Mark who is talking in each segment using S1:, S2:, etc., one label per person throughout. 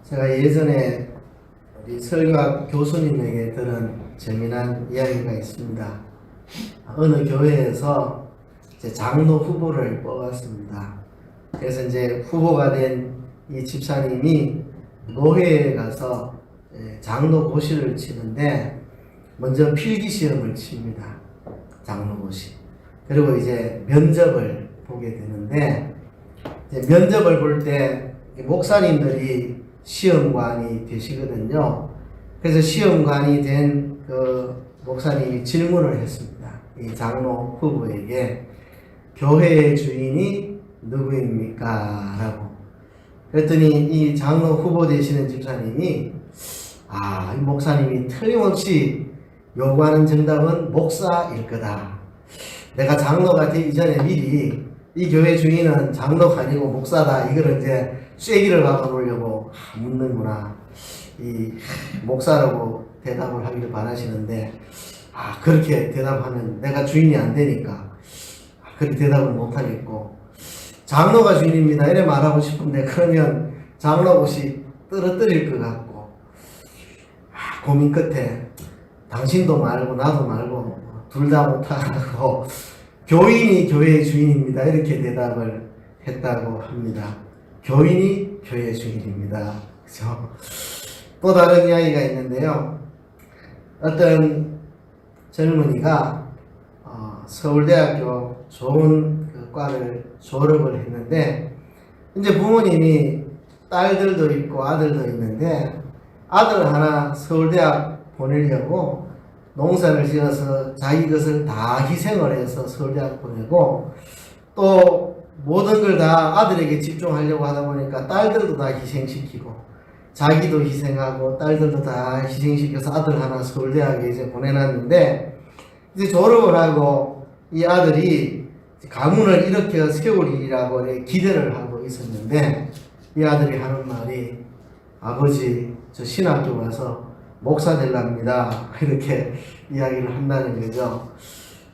S1: 제가 예전에 우리 설교학 교수님에게 들은 재미난 이야기가 있습니다. 어느 교회에서 이제 장로 후보를 뽑았습니다. 그래서 이제 후보가 된 이 집사님이 노회에 가서 장로 고시를 치는데 먼저 필기 시험을 칩니다. 장로 고시. 그리고 이제 면접을 보게 되는데 이제 면접을 볼 때 목사님들이 시험관이 되시거든요. 그래서 시험관이 된 그 목사님이 질문을 했습니다. 이 장로 후보에게 교회의 주인이 누구입니까? 라고. 그랬더니 이 장로 후보 되시는 집사님이 이 목사님이 틀림없이 요구하는 정답은 목사일 거다. 내가 장로가 되기 전에 미리 이 교회 주인은 장로가 아니고 목사다. 이걸 이제 쐐기를 박아놓으려고 묻는구나. 이 목사라고 대답을 하기를 바라시는데 그렇게 대답하면 내가 주인이 안 되니까 그렇게 대답을 못하겠고 장로가 주인입니다. 이래 말하고 싶은데 그러면 장로 옷이 떨어뜨릴 것 같고 고민 끝에 당신도 말고 나도 말고 둘 다 못하고 교인이 교회의 주인입니다. 이렇게 대답을 했다고 합니다. 교인이 교회의 주인입니다. 그죠? 또 다른 이야기가 있는데요. 어떤 젊은이가 서울대학교 좋은 그 과를 졸업을 했는데 이제 부모님이 딸들도 있고 아들도 있는데 아들 하나 서울대학 보내려고 농사를 지어서 자기 것을 다 희생을 해서 서울대학 보내고 또 모든 걸 다 아들에게 집중하려고 하다 보니까 딸들도 다 희생시키고 자기도 희생하고 딸들도 다 희생시켜서 아들 하나 서울대학에 이제 보내놨는데 이제 졸업을 하고 이 아들이 가문을 이렇게 세우리라고 기대를 하고 있었는데 이 아들이 하는 말이 아버지 저 신학교 가서 목사 되랍니다. 이렇게 이야기를 한다는 거죠.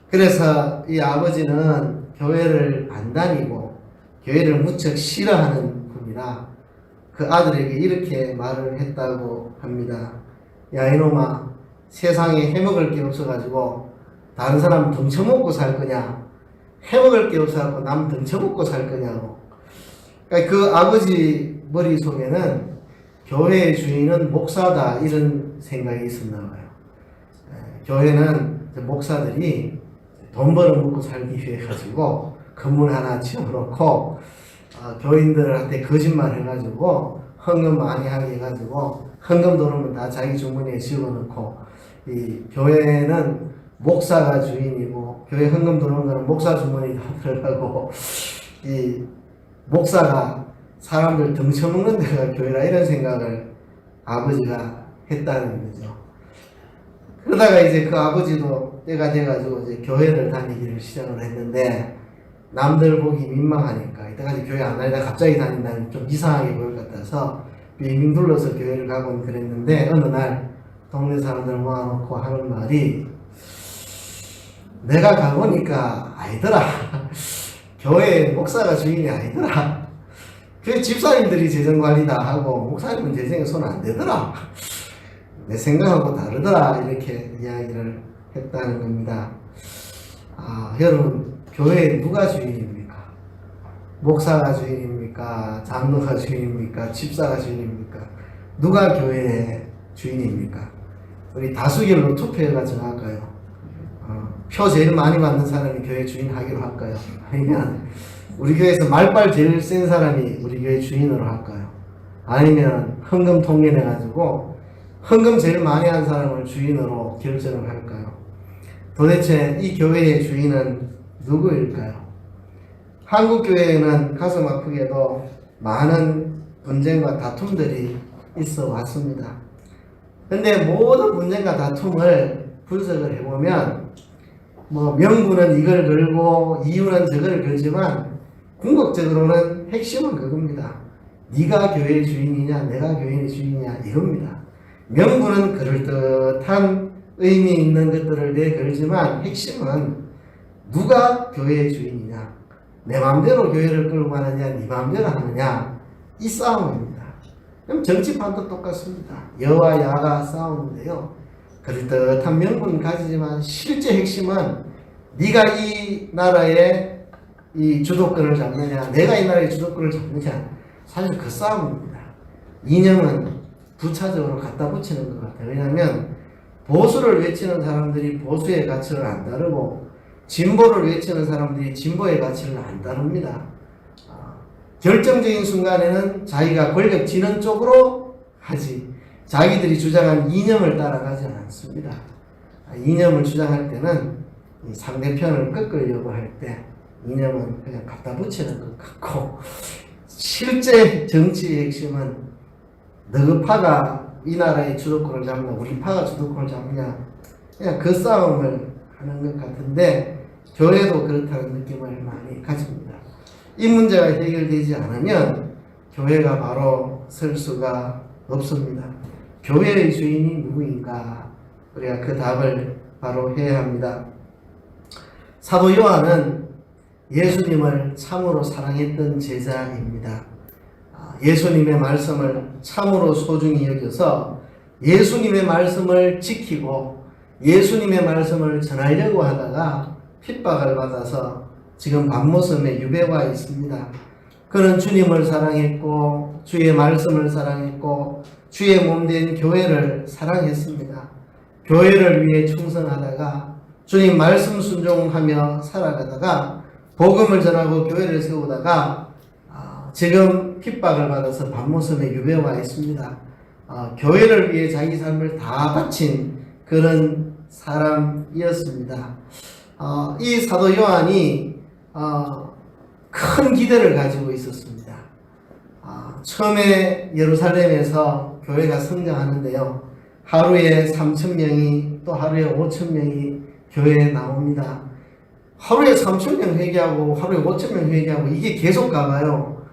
S1: 그래서 이 아버지는 교회를 안 다니고 교회를 무척 싫어하는 분이라 그 아들에게 이렇게 말을 했다고 합니다. 야 이놈아 세상에 해먹을 게 없어가지고 다른 사람 덩쳐먹고 살 거냐 해먹을 게 없어가지고 남 덩쳐먹고 살 거냐고. 그러니까 그 아버지 머릿속에는 교회의 주인은 목사다 이런 생각이 있었나 봐요. 교회는 목사들이 돈 벌어먹고 살기 위해 가지고 건물 하나 지어놓고 교인들한테 거짓말 해가지고 헌금 많이 하게 해가지고 헌금 들어오면 다 자기 주머니에 집어넣고 이 교회는 목사가 주인이고 교회 헌금 들어오는 거는 목사 주머니에 다 들어가고 이 목사가 사람들 덩쳐먹는 데가 교회라 이런 생각을 아버지가 했다는 거죠. 그러다가 이제 그 아버지도 때가 돼가지고 이제 교회를 다니기를 시작을 했는데 남들 보기 민망하니까 이때까지 교회 안 다니다 갑자기 다닌다면 좀 이상하게 보일 것 같아서 빙빙 둘러서 교회를 가곤 그랬는데 어느 날 동네 사람들 모아놓고 하는 말이 내가 가보니까 아니더라. 교회 목사가 주인이 아니더라. 교회 집사님들이 재정관리 다 하고 목사님은 재정에 손 안 대더라. 내 생각하고 다르더라. 이렇게 이야기를 했다는 겁니다. 여러분 교회에 누가 주인입니까? 목사가 주인입니까? 장로가 주인입니까? 집사가 주인입니까? 누가 교회의 주인입니까? 우리 다수결로 투표해가 정할까요? 표 제일 많이 받는 사람이 교회 주인 하기로 할까요? 아니면 우리 교회에서 말빨 제일 센 사람이 우리 교회 주인으로 할까요? 아니면 헌금 통계내가지고 헌금 제일 많이 한 사람을 주인으로 결정을 할까요? 도대체 이 교회의 주인은 누구일까요? 한국 교회에는 가슴 아프게도 많은 분쟁과 다툼들이 있어 왔습니다. 근데 모든 분쟁과 다툼을 분석을 해보면 명분은 이걸 걸고 이유는 저걸 걸지만 궁극적으로는 핵심은 그겁니다. 네가 교회의 주인이냐 내가 교회의 주인이냐 이겁니다. 명분은 그럴듯한 의미 있는 것들을 내걸지만 핵심은 누가 교회의 주인이냐 내 마음대로 교회를 끌고 가느냐 네 마음대로 하느냐 이 싸움입니다. 그럼 정치판도 똑같습니다. 여와 야가 싸우는데요. 그럴듯한 명분은 가지지만 실제 핵심은 네가 이 나라의 이 주도권을 잡느냐, 내가 이 나라의 주도권을 잡느냐, 사실 그 싸움입니다. 이념은 부차적으로 갖다 붙이는 것 같아요. 왜냐하면 보수를 외치는 사람들이 보수의 가치를 안 다루고 진보를 외치는 사람들이 진보의 가치를 안 다룹니다. 결정적인 순간에는 자기가 권력 지는 쪽으로 하지 자기들이 주장한 이념을 따라가지 않습니다. 이념을 주장할 때는 상대편을 꺾으려고 할 때 이념은 그냥 갖다 붙이는 것 같고, 실제 정치의 핵심은 너희 파가 이 나라의 주도권을 잡느냐 우리 파가 주도권을 잡느냐, 그냥 그 싸움을 하는 것 같은데 교회도 그렇다는 느낌을 많이 가집니다. 이 문제가 해결되지 않으면 교회가 바로 설 수가 없습니다. 교회의 주인이 누구인가? 우리가 그 답을 바로 해야 합니다. 사도 요한은 예수님을 참으로 사랑했던 제자입니다. 예수님의 말씀을 참으로 소중히 여겨서 예수님의 말씀을 지키고 예수님의 말씀을 전하려고 하다가 핍박을 받아서 지금 밤모섬에 유배와 있습니다. 그는 주님을 사랑했고 주의 말씀을 사랑했고 주의 몸된 교회를 사랑했습니다. 교회를 위해 충성하다가 주님 말씀 순종하며 살아가다가 복음을 전하고 교회를 세우다가 지금 핍박을 받아서 밤모섬에 유배와 있습니다. 교회를 위해 자기 삶을 다 바친 그런 사람이었습니다. 이 사도 요한이 큰 기대를 가지고 있었습니다. 처음에 예루살렘에서 교회가 성장하는데요. 하루에 3,000명이 또 하루에 5,000명이 교회에 나옵니다. 하루에 3,000명 회개하고 하루에 5,000명 회개하고 이게 계속 가봐요.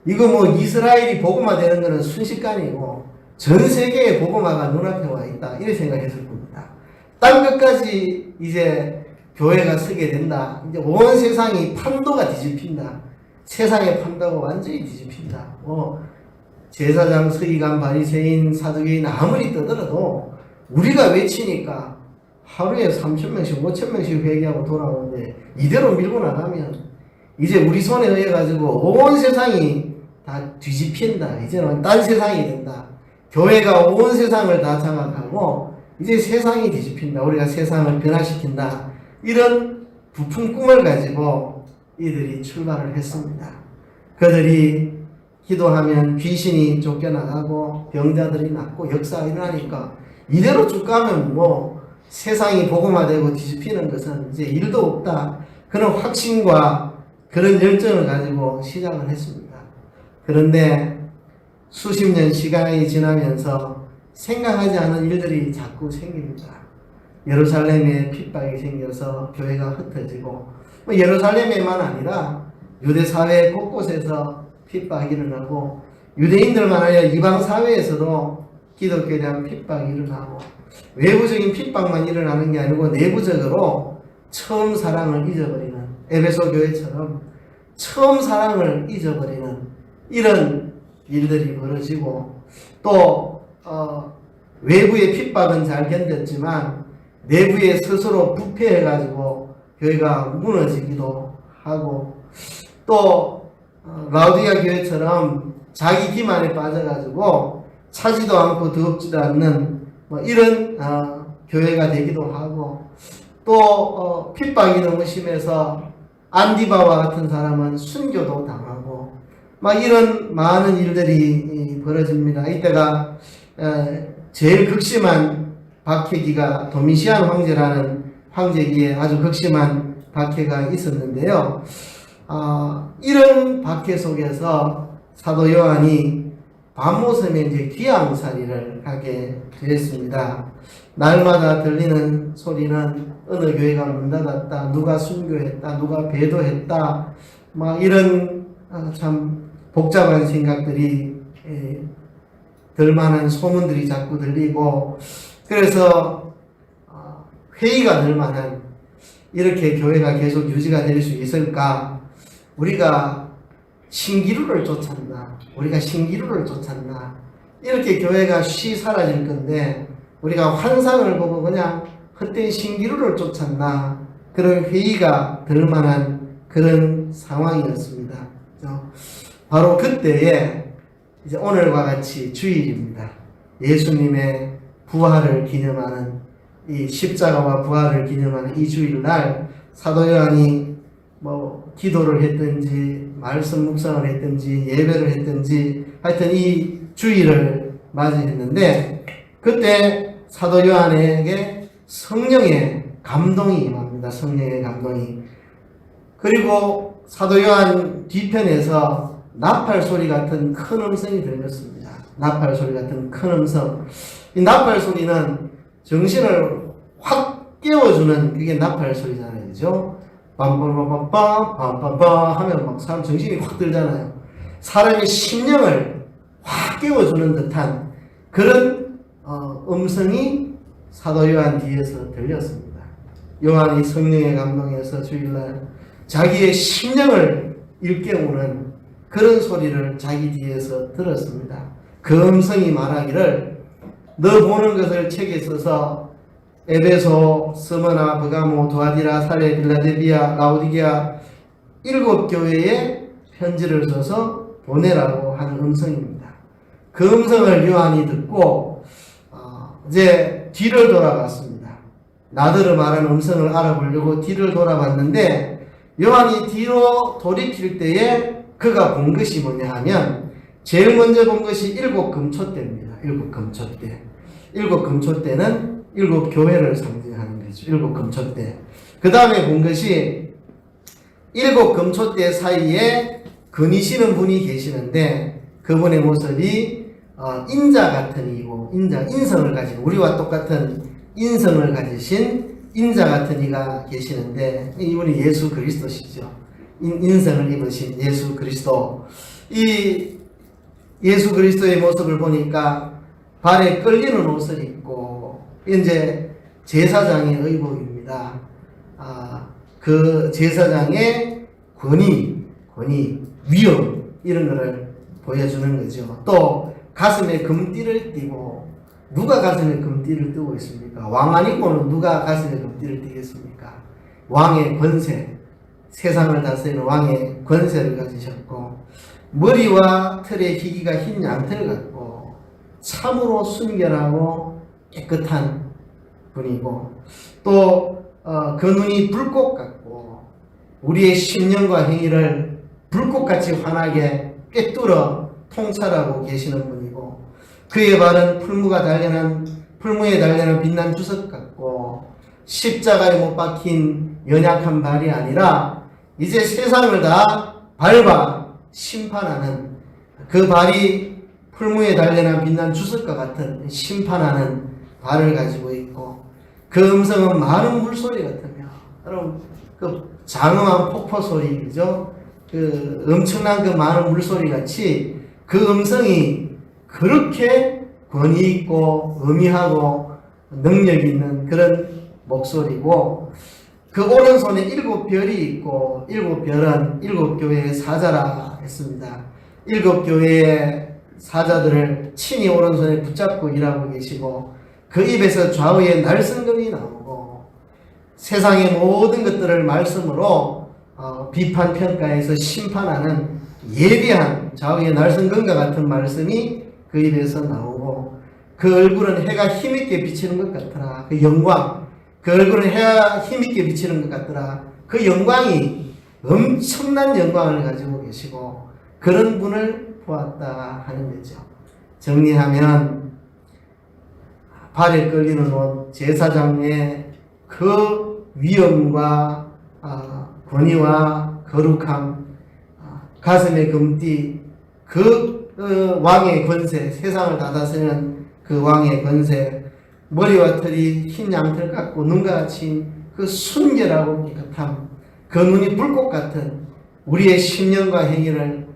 S1: 이거 뭐 이스라엘이 복음화 되는 거는 순식간이고 전 세계의 복음화가 눈앞에 와 있다, 이렇게 생각했을 겁니다. 땅 끝까지 이제 교회가 서게 된다. 이제 온 세상이 판도가 뒤집힌다. 세상의 판도가 완전히 뒤집힌다. 제사장, 서기관, 바리새인, 사두개인 아무리 떠들어도 우리가 외치니까 하루에 3,000명씩 5,000명씩 회개하고 돌아오는데 이대로 밀고 나가면 이제 우리 손에 의해 가지고 온 세상이 다 뒤집힌다. 이제는 딴 세상이 된다. 교회가 온 세상을 다 장악하고 이제 세상이 뒤집힌다. 우리가 세상을 변화시킨다. 이런 부푼 꿈을 가지고 이들이 출발을 했습니다. 그들이 기도하면 귀신이 쫓겨나가고 병자들이 낫고 역사가 일어나니까 이대로 쭉 가면 뭐 세상이 복음화되고 뒤집히는 것은 이제 일도 없다. 그런 확신과 그런 열정을 가지고 시작을 했습니다. 그런데 수십 년 시간이 지나면서 생각하지 않은 일들이 자꾸 생깁니다. 예루살렘에 핍박이 생겨서 교회가 흩어지고, 예루살렘에만 아니라 유대 사회 곳곳에서 핍박이 일어나고, 유대인들만 아니라 이방 사회에서도 기독교에 대한 핍박이 일어나고, 외부적인 핍박만 일어나는 게 아니고 내부적으로 처음 사랑을 잊어버리는, 에베소 교회처럼 처음 사랑을 잊어버리는 이런 일들이 벌어지고, 또 외부의 핍박은 잘 견뎠지만 내부에 스스로 부패해가지고 교회가 무너지기도 하고, 또 라우디가 교회처럼 자기 기만에 빠져가지고 차지도 않고 더럽지도 않는 이런 교회가 되기도 하고, 또 핍박이 너무 심해서 안디바와 같은 사람은 순교도 당하고 이런 많은 일들이 벌어집니다. 이때가 제일 극심한 박해기가 도미시안 황제라는 황제기에 아주 극심한 박해가 있었는데요. 이런 박해 속에서 사도 요한이 밤모섬에 이제 귀양살이를 하게 되었습니다. 날마다 들리는 소리는 어느 교회가 문 닫았다, 누가 순교했다, 누가 배도했다, 이런 참 복잡한 생각들이 들만한 소문들이 자꾸 들리고, 그래서 회의가 될 만한, 이렇게 교회가 계속 유지가 될 수 있을까? 우리가 신기루를 쫓았나? 이렇게 교회가 쉬 사라질 건데 우리가 환상을 보고 그냥 헛된 신기루를 쫓았나 그런 회의가 들 만한 그런 상황이었습니다. 바로 그때에 이제 오늘과 같이 주일입니다. 예수님의 부활을 기념하는 이 십자가와 부활을 기념하는 이 주일날 사도 요한이 뭐 기도를 했든지 말씀 묵상을 했든지 예배를 했든지 하여튼 이 주일을 맞이했는데 그때 사도 요한에게 성령의 감동이 임합니다. 성령의 감동이. 그리고 사도 요한 뒤편에서 나팔 소리 같은 큰 음성이 들렸습니다. 나팔 소리 같은 큰 음성. 이 나팔 소리는 정신을 확 깨워주는 그게 나팔 소리잖아요. 그죠? 빰빰빰빰빰 빰빰빰 하면 막 사람 정신이 확 들잖아요. 사람의 심령을 확 깨워주는 듯한 그런 음성이 사도 요한 뒤에서 들렸습니다. 요한이 성령의 감동에서 주일날 자기의 심령을 일깨우는 그런 소리를 자기 뒤에서 들었습니다. 그 음성이 말하기를 너 보는 것을 책에 써서 에베소, 스무나, 버가모, 두아디라, 사레, 빌라델비아, 라오디게아 7교회에 편지를 써서 보내라고 하는 음성입니다. 그 음성을 요한이 듣고 이제 뒤를 돌아봤습니다. 나더러 말하는 음성을 알아보려고 뒤를 돌아봤는데 요한이 뒤로 돌이킬 때에 그가 본 것이 뭐냐 하면 제일 먼저 본 것이 7금초대입니다. 7금초대. 7금초대는 7교회를 상징하는 거죠. 7금초대. 그 다음에 본 것이 7금초대 사이에 거니시는 분이 계시는데 그분의 모습이 인자 같은 이고 인성을 가진 우리와 똑같은 인성을 가지신 인자 같은 이가 계시는데 이분이 예수 그리스도시죠. 인성을 입으신 예수 그리스도. 이 예수 그리스도의 모습을 보니까 발에 끌리는 옷을 입고 이제 제사장의 의복입니다. 그 제사장의 권위, 위엄 이런 것을 보여주는 거죠. 또 가슴에 금띠를 띠고 누가 가슴에 금띠를 띠고 있습니까? 왕 아니고는 누가 가슴에 금띠를 띠겠습니까? 왕의 권세, 세상을 다스리는 왕의 권세를 가지셨고 머리와 털의 희기가 흰 양털 같고 참으로 순결하고 깨끗한 분이고 또 그 눈이 불꽃 같고 우리의 심령과 행위를 불꽃같이 환하게 꿰뚫어 통찰하고 계시는 분이고 그의 발은 풀무에 달려난 빛난 주석 같고 십자가에 못 박힌 연약한 발이 아니라 이제 세상을 다 밟아 심판하는 그 발이 풀무에 달려난 빛난 주석과 같은 심판하는 발을 가지고 있고 그 음성은 많은 물소리 같으며 여러분 그 장엄한 폭포 소리 그죠? 그 엄청난 그 많은 물소리 같이 그 음성이 그렇게 권위 있고 의미하고 능력이 있는 그런 목소리고 그 오른손에 7별이 있고 7별은 7교회의 사자라 했습니다. 7교회의 사자들을 친히 오른손에 붙잡고 일하고 계시고 그 입에서 좌우에 날성금이 나오고 세상의 모든 것들을 말씀으로 비판 평가해서 심판하는 예리한 좌우의 날성금과 같은 말씀이 그 입에서 나오고 그 얼굴은 해가 힘있게 비치는 것 같더라. 그 영광 그 얼굴은 해가 힘있게 비치는 것 같더라. 그 영광이 엄청난 영광을 가지고 계시고 그런 분을 보았다 하는 거죠. 정리하면 발에 끌리는 옷, 제사장의 그 위엄과 권위와 거룩함, 가슴에 금띠, 그 왕의 권세, 세상을 다 다스리는 그 왕의 권세, 머리와 털이 흰 양털 같고 눈과 같이 그 순결하고 깨끗함, 그 눈이 불꽃 같은 우리의 심령과 행위를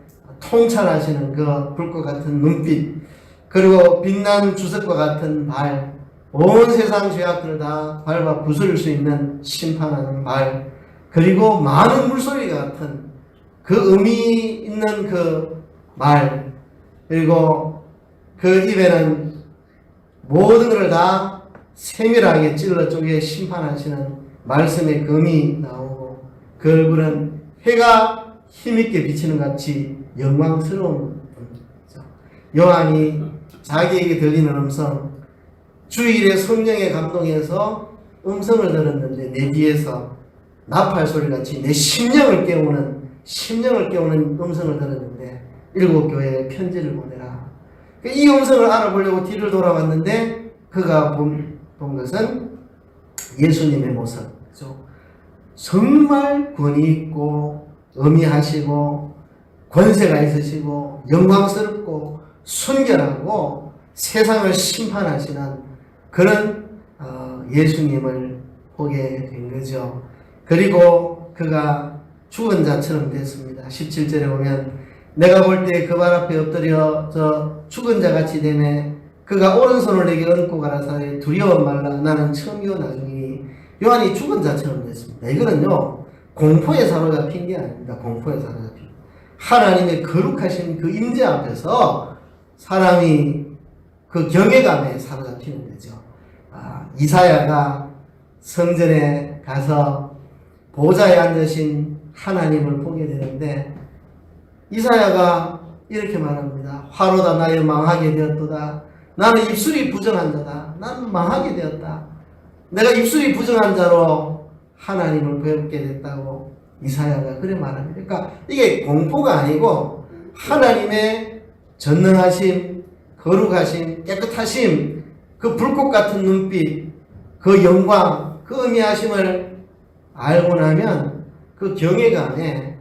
S1: 통찰하시는 그 불꽃 같은 눈빛, 그리고 빛난 주석과 같은 발, 온 세상 죄악들을 다 밟아 부술 수 있는 심판하는 발, 그리고 많은 물소리 같은 그 의미 있는 그 말, 그리고 그 입에는 모든 것을 다 세밀하게 찔러 쪼개 심판하시는 말씀의 검이 나오고 그 얼굴은 해가 힘있게 비치는 같이 영광스러운 분이죠. 요한이 자기에게 들리는 음성, 주일에 성령에 감동해서 음성을 들었는데 내 뒤에서 나팔 소리같이 내 심령을 깨우는 음성을 들었는데 일곱 교회에 편지를 보내라. 이 음성을 알아보려고 뒤를 돌아봤는데 그가 본 것은 예수님의 모습이죠. 정말 권위 있고 어미하시고 권세가 있으시고 영광스럽고 순결하고 세상을 심판하시는 그런 예수님을 보게 된 거죠. 그리고 그가 죽은 자처럼 됐습니다. 17절에 보면 내가 볼 때 그 발 앞에 엎드려 저 죽은 자 같이 되매 그가 오른손을 내게 얹고 가라사대 두려워 말라 나는 처음이요 나중이니. 요한이 죽은 자처럼 됐습니다. 이거는요 공포에 사로잡힌 게 아닙니다. 공포에 사로잡힌 하나님의 거룩하신 그 임재 앞에서 사람이 그 경외감에 사로잡히는 거죠. 이사야가 성전에 가서 보좌에 앉으신 하나님을 보게 되는데 이사야가 이렇게 말합니다. 화로다 나여 망하게 되었도다. 나는 입술이 부정한 자다. 나는 망하게 되었다. 내가 입술이 부정한 자로 하나님을 배우게 됐다고 이사야가 그래 말합니다. 그러니까 이게 공포가 아니고 하나님의 전능하심, 거룩하심, 깨끗하심, 그 불꽃 같은 눈빛, 그 영광, 그 의미하심을 알고 나면 그 경외감에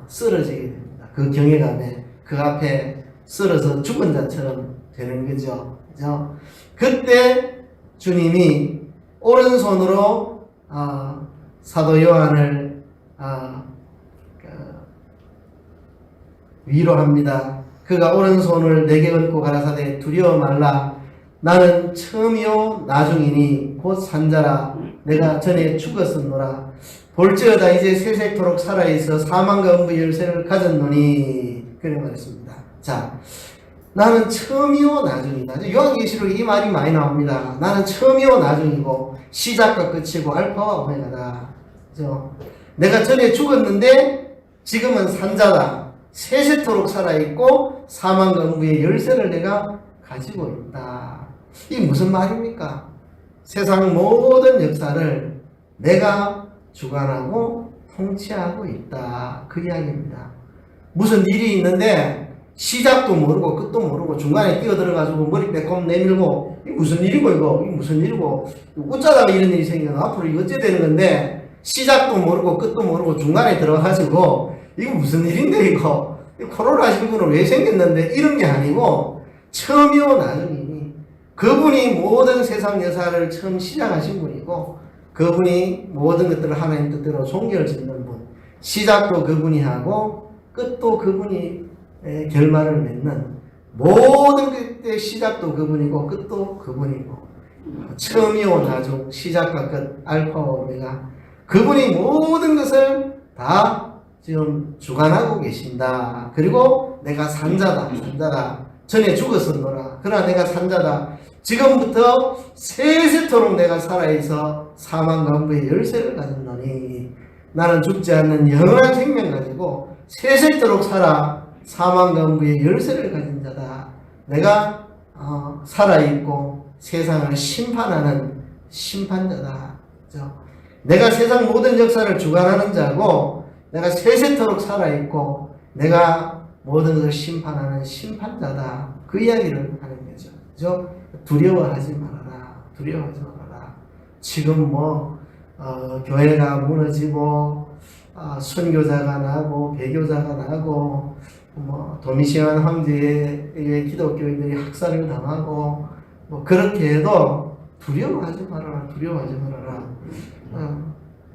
S1: 쓰러지게 됩니다. 그 경외감에 그 앞에 쓰러져 죽은 자처럼 되는 거죠. 그죠? 그때 주님이 오른손으로 사도 요한을 위로합니다. 그가 오른손을 내게 얹고 가라사대 두려워 말라 나는 처음이요 나중이니 곧 산자라 내가 전에 죽었었노라 볼지어다 이제 세세토록 살아있어 사망과 음부의 열쇠를 가졌노니 그래 말했습니다. 자, 나는 처음이요 나중이다. 요한계시록에 이 말이 많이 나옵니다. 나는 처음이요 나중이고 시작과 끝이고 알파와 오메가다. 그죠? 내가 전에 죽었는데 지금은 산자다. 세세토록 살아있고 사망과 음부의 열쇠를 내가 가지고 있다. 이게 무슨 말입니까? 세상 모든 역사를 내가 주관하고 통치하고 있다. 그 이야기입니다. 무슨 일이 있는데 시작도 모르고 끝도 모르고 중간에 뛰어들어가지고 머리 빼꼼 내밀고 이게 무슨 일이고 이게 무슨 일이고 웃자다가 이런 일이 생겨서 앞으로 이거 어째 되는 건데 시작도 모르고 끝도 모르고 중간에 들어가가지고 이거 무슨 일인데 이거 코로나19는 왜 생겼는데 이런 게 아니고 처음이요 나중이니 그분이 모든 세상 역사를 처음 시작하신 분이고 그분이 모든 것들을 하나님 뜻대로 종결짓는 분 시작도 그분이 하고 끝도 그분이 결말을 맺는 모든 것의 시작도 그분이고 끝도 그분이고 처음이요 나중 시작과 끝 알파와 오메가 그분이 모든 것을 다 지금 주관하고 계신다. 그리고 내가 산자다. 전에 죽었었노라. 그러나 내가 산자다. 지금부터 세세토록 내가 살아있어 사망과 음부의 열쇠를 가졌노니 나는 죽지 않는 영원한 생명 가지고 세세토록 살아 사망과 음부의 열쇠를 가진 자다. 내가 살아있고 세상을 심판하는 심판자다. 그렇죠? 내가 세상 모든 역사를 주관하는 자고 내가 세세토록 살아있고 내가 모든 것을 심판하는 심판자다. 그 이야기를 하는 거죠. 그죠? 두려워하지 말아라. 두려워하지 말아라. 지금 교회가 무너지고 순교자가 나고 배교자가 나고 도미시안 황제의 기독교인들이 학살을 당하고 그렇게 해도 두려워하지 말아라. 두려워하지 말아라.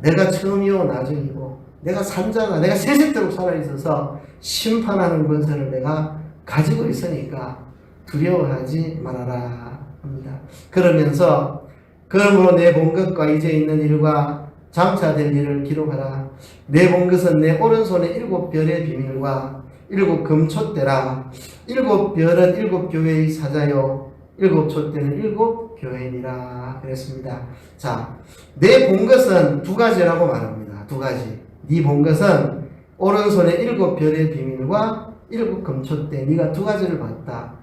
S1: 내가 처음이요 나중이고 내가 산자다. 내가 세세토록 살아있어서 심판하는 권세를 내가 가지고 있으니까 두려워하지 말아라 합니다. 그러면서 그러므로 내 본 것과 이제 있는 일과 장차될 일을 기록하라. 내 본 것은 내 오른손에 7 별의 비밀과 7 금촛대라. 일곱 별은 일곱 교회의 사자요 일곱 촛대는 일곱 교회니라 그랬습니다. 자, 내 본 것은 두 가지라고 말합니다. 두 가지. 네 본 것은 오른손에 일곱 별의 비밀과 일곱 금촛대, 네가 두 가지를 봤다.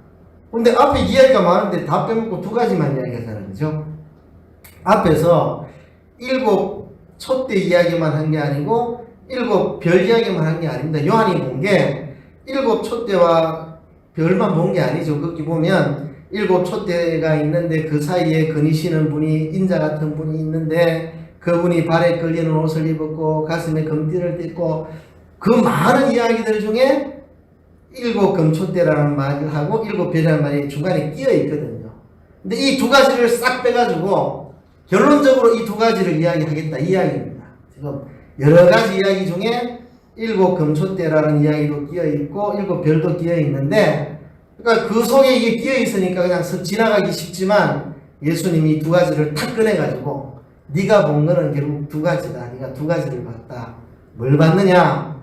S1: 근데 앞에 이야기가 많은데 다 빼먹고 두 가지만 이야기하잖아요. 그죠? 앞에서 일곱 촛대 이야기만 한 게 아니고 일곱 별 이야기만 한 게 아닙니다. 요한이 본 게 일곱 촛대와 별만 본 게 아니죠. 거기 보면 일곱 촛대가 있는데 그 사이에 거니시는 분이 인자 같은 분이 있는데 그분이 발에 걸리는 옷을 입었고 가슴에 금띠를 띠고 그 많은 이야기들 중에 일곱 금촛대라는 말을 하고 일곱 별이라는 말이 중간에 끼어 있거든요. 근데 이 두 가지를 싹 빼가지고 결론적으로 이 두 가지를 이야기하겠다 이 이야기입니다. 지금 여러 가지 이야기 중에 일곱 금촛대라는 이야기도 끼어 있고 일곱 별도 끼어 있는데 그러니까 그 속에 이게 끼어 있으니까 그냥 쓱 지나가기 쉽지만 예수님이 두 가지를 탁 꺼내가지고 네가 본 거는 결국 두 가지다. 네가 두 가지를 봤다. 뭘 봤느냐?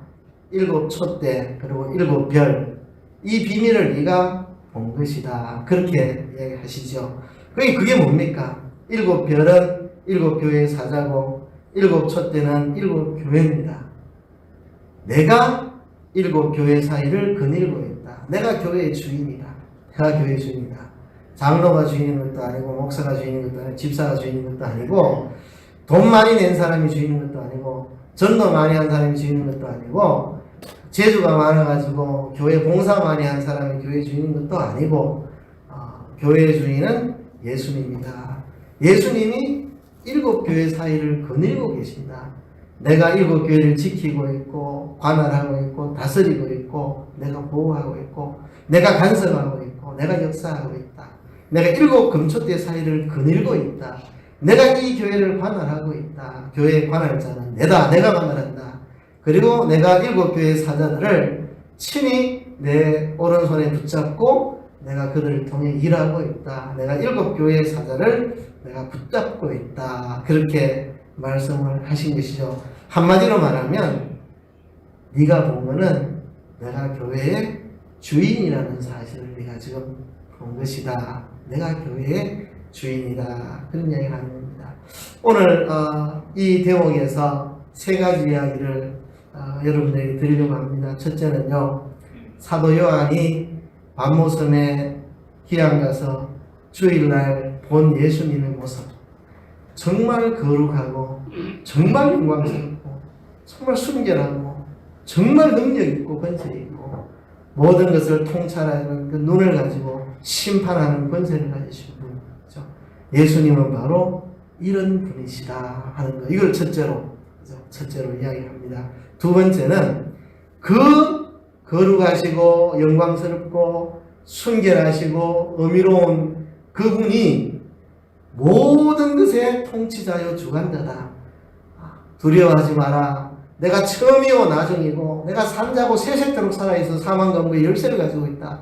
S1: 일곱 촛대 그리고 일곱 별. 이 비밀을 네가 본 것이다. 그렇게 얘기하시죠. 그게 뭡니까? 일곱 별은 일곱 교회의 사자고 일곱 촛대는 일곱 교회입니다. 내가 일곱 교회 사이를 거닐고 있다. 내가 교회의 주인이다. 내가 교회의 주인이다. 장로가 주인인 것도 아니고 목사가 주인인 것도 아니고 집사가 주인인 것도 아니고 돈 많이 낸 사람이 주인인 것도 아니고 전도 많이 한 사람이 주인인 것도 아니고 재주가 많아가지고 교회 봉사 많이 한 사람이 교회 주인인 것도 아니고 교회의 주인은 예수님이다. 예수님이 일곱 교회 사이를 거닐고 계신다. 내가 일곱 교회를 지키고 있고 관할하고 있고 다스리고 있고 내가 보호하고 있고 내가 간섭하고 있고 내가 역사하고 있다. 내가 일곱 금촛대 사이를 거닐고 있다. 내가 이 교회를 관할하고 있다. 교회의 관할자는 내다. 내가 관할한다. 그리고 내가 일곱 교회의 사자들을 친히 내 오른손에 붙잡고 내가 그들을 통해 일하고 있다. 내가 일곱 교회의 사자를 내가 붙잡고 있다. 그렇게 말씀을 하신 것이죠. 한마디로 말하면 네가 본 거는 내가 교회의 주인이라는 사실을 네가 지금 본 것이다. 내가 교회의 주인이다. 그런 이야기를 하는 겁니다. 오늘 이 대목에서 세 가지 이야기를 여러분들에게 드리려고 합니다. 첫째는요. 사도 요한이 밤모섬에 기양 가서 주일날 본 예수님의 모습 정말 거룩하고 정말 영광스럽고 정말 순결하고 정말 능력있고 권세있고 모든 것을 통찰하는 그 눈을 가지고 심판하는 권세를 가지신 분이죠. 예수님은 바로 이런 분이시다 하는 거. 이걸 첫째로 이야기합니다. 두 번째는 그 거룩하시고 영광스럽고 순결하시고 의미로운 그분이 모든 것의 통치자요 주관자다. 두려워하지 마라. 내가 처음이요 나중이고 내가 산자고 세세토록 살아있어 사망과의 열쇠를 가지고 있다.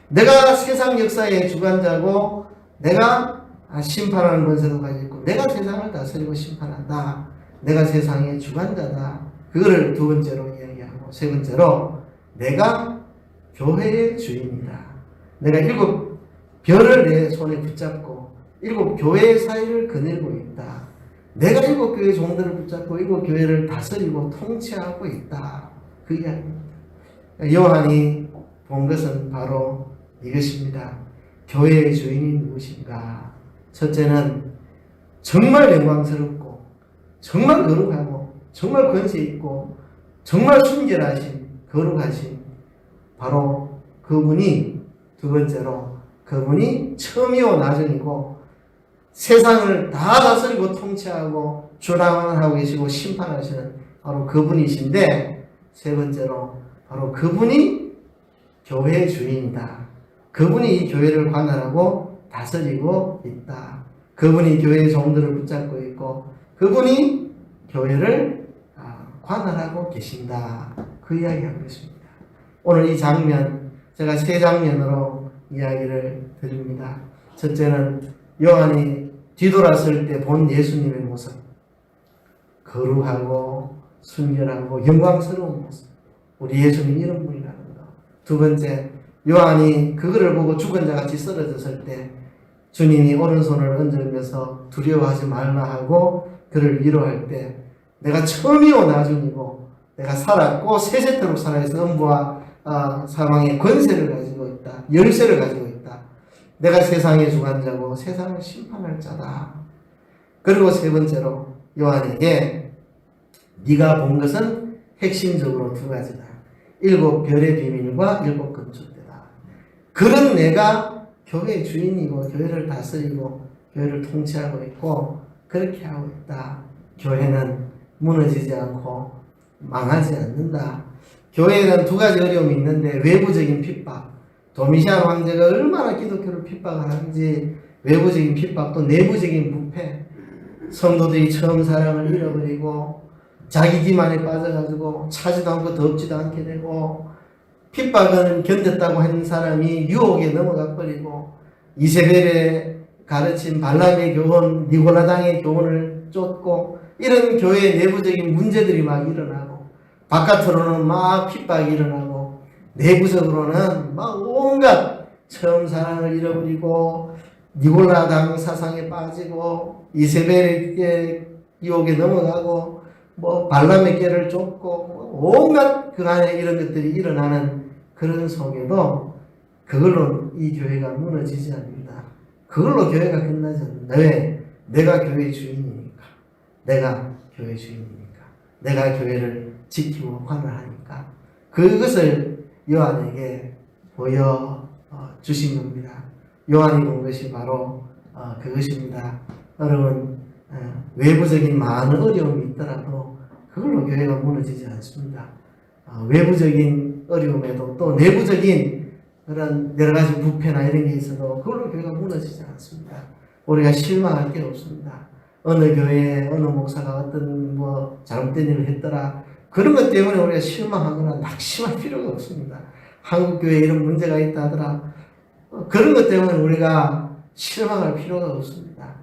S1: 내가 세상 역사의 주관자고 내가 심판하는 권세도 가지고 있고 내가 세상을 다스리고 심판한다. 내가 세상의 주관자다. 그거를 두 번째로 이야기하고 세 번째로 내가 교회의 주인이다. 내가 일곱 별을 내 손에 붙잡고 일곱 교회의 사이를 거닐고 있다. 내가 일곱 교회 종들을 붙잡고 일곱 교회를 다스리고 통치하고 있다. 그 이야기입니다. 요한이 본 것은 바로 이것입니다. 교회의 주인이 누구신가? 첫째는 정말 영광스럽고 정말 거룩하고 정말 권세 있고 정말 순결하신 거룩하신 바로 그분이 두 번째로 그분이 처음이요 나중이고 세상을 다 다스리고 통치하고 주관하고 계시고 심판하시는 바로 그분이신데 세 번째로 바로 그분이 교회의 주인이다. 그분이 이 교회를 관할하고 다스리고 있다. 그분이 교회의 종들을 붙잡고 있고 그분이 교회를 관할하고 계신다. 그 이야기하고 있습니다. 오늘 이 장면 제가 세 장면으로 이야기를 드립니다. 첫째는 요한이 뒤돌았을 때 본 예수님의 모습 거룩하고 순결하고 영광스러운 모습 우리 예수님 이런 분이라는 거. 두 번째 요한이 그거를 보고 죽은 자 같이 쓰러졌을 때 주님이 오른손을 얹으면서 두려워하지 말라 하고 그를 위로할 때 내가 처음이요 나중이고 내가 살았고 세세토록 살아있어 음부와 사망의 권세를 가지고 있다. 열쇠를 가지고 있다. 내가 세상의 주관자고 세상을 심판할 자다. 그리고 세 번째로 요한에게 네가 본 것은 핵심적으로 두 가지다. 7별의 비밀과 7금축대다. 그런 내가 교회의 주인이고 교회를 다스리고 교회를 통치하고 있고 그렇게 하고 있다. 교회는 무너지지 않고 망하지 않는다. 교회에는 두 가지 어려움이 있는데 외부적인 핍박, 도미시안 황제가 얼마나 기독교를 핍박을 하는지 외부적인 핍박 또 내부적인 부패, 성도들이 처음 사랑을 잃어버리고 자기 기만에 빠져가지고 차지도 않고 덥지도 않게 되고 핍박은 견뎠다고 하는 사람이 유혹에 넘어가 버리고 이세벨의 가르친 발람의 교훈, 니고라당의 교훈을 쫓고 이런 교회의 내부적인 문제들이 막 일어나고 바깥으로는 막 핍박이 일어나고 내부적으로는 막 온갖 처음 사랑을 잃어버리고 니골라당 사상에 빠지고 이세벨의 유혹에 넘어가고 뭐 발람의 꾀를 쫓고 온갖 그 안에 이런 것들이 일어나는 그런 속에도 그걸로 이 교회가 무너지지 않는다. 그걸로 교회가 끝나지 않는다. 왜? 내가 교회의 주인이니까. 내가 교회의 주인이니까. 내가 교회를 지키고 관할하니까. 그것을 요한에게 보여 주신 겁니다. 요한이 본 것이 바로 그것입니다. 여러분 외부적인 많은 어려움이 있더라도 그걸로 교회가 무너지지 않습니다. 외부적인 어려움에도 또 내부적인 그런 여러 가지 부패나 이런 게 있어도 그걸로 교회가 무너지지 않습니다. 우리가 실망할 게 없습니다. 어느 교회에 어느 목사가 어떤 잘못된 일을 했더라. 그런 것 때문에 우리가 실망하거나 낙심할 필요가 없습니다. 한국 교회에 이런 문제가 있다 하더라. 그런 것 때문에 우리가 실망할 필요가 없습니다.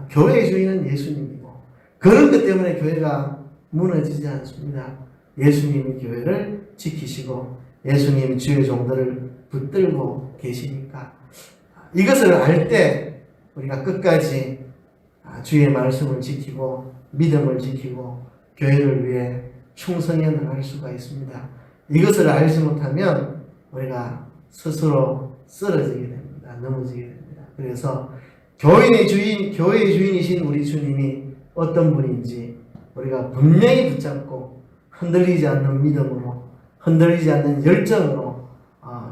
S1: 교회의 주인은 예수님이고 그런 것 때문에 교회가 무너지지 않습니다. 예수님이 교회를 지키시고 예수님이 주의 종들을 붙들고 계시니까 이것을 알 때 우리가 끝까지 주의 말씀을 지키고 믿음을 지키고 교회를 위해 충성해 나갈 수가 있습니다. 이것을 알지 못하면 우리가 스스로 쓰러지게 됩니다. 넘어지게 됩니다. 그래서 교회의 주인이신 우리 주님이 어떤 분인지 우리가 분명히 붙잡고 흔들리지 않는 믿음으로 흔들리지 않는 열정으로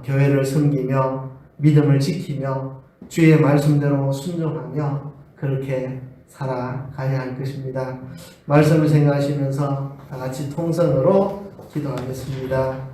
S1: 교회를 섬기며 믿음을 지키며 주의 말씀대로 순종하며 그렇게 살아가야 할 것입니다. 말씀을 생각하시면서 다 같이 통성으로 기도하겠습니다.